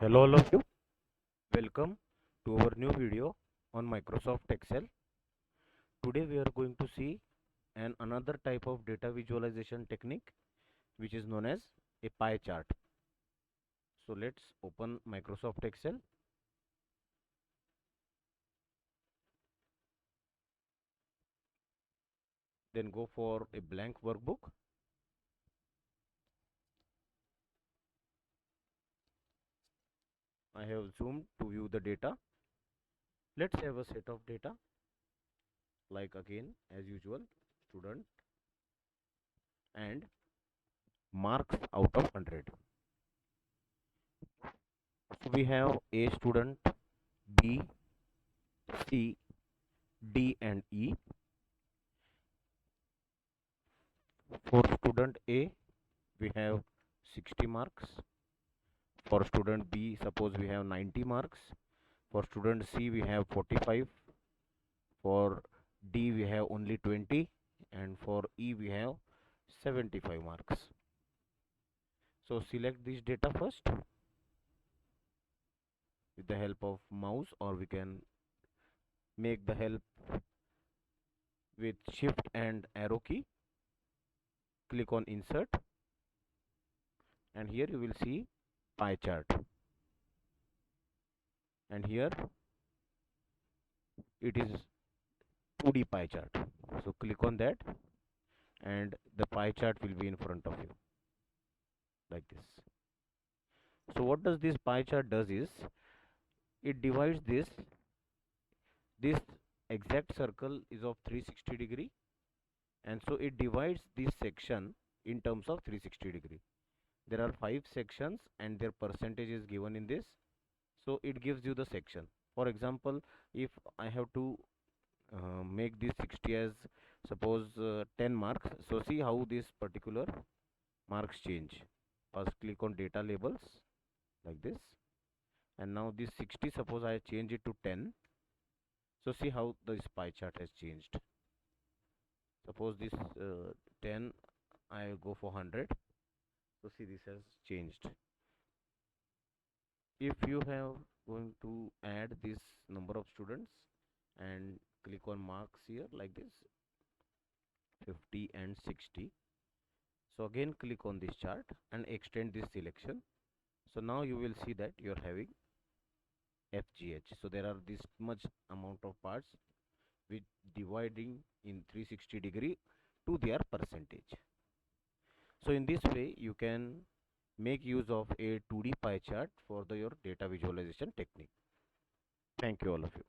Hello all of you, welcome to our new video on Microsoft Excel. Today we are going to see another type of data visualization technique which is known as a pie chart. So let's open Microsoft Excel. Then go for a blank workbook. I have zoomed to view the data. Let's have a set of data like again as usual student and marks out of 100. So we have A student, B, C, D and E. For student A, we have 60 marks. For student B, suppose we have 90 marks. For student C, we have 45. For D, we have only 20. And for E, we have 75 marks. So select this data first with the help of mouse, or we can make the help with shift and arrow key. Click on insert, and here you will see pie chart, and here it is 2D pie chart. So click on that and the pie chart will be in front of you like this. So what does this pie chart does is it divides this exact circle is of 360-degree, and so it divides this section in terms of 360-degree. There are 5 sections and their percentage is given in this, so it gives you the section. For example, if I have to make this 60 as suppose 10 marks, so see how this particular marks change. First click on data labels like this, and now this 60, suppose I change it to 10, so see how this pie chart has changed. Suppose this 10 I go for 100, so see this has changed. If you have going to add this number of students and click on marks here like this 50 and 60, so again click on this chart and extend this selection. So now you will see that you are having FGH. So there are this much amount of parts with dividing in 360-degree to their percentage. So in this way you can make use of a 2D pie chart for your data visualization technique. Thank you all of you.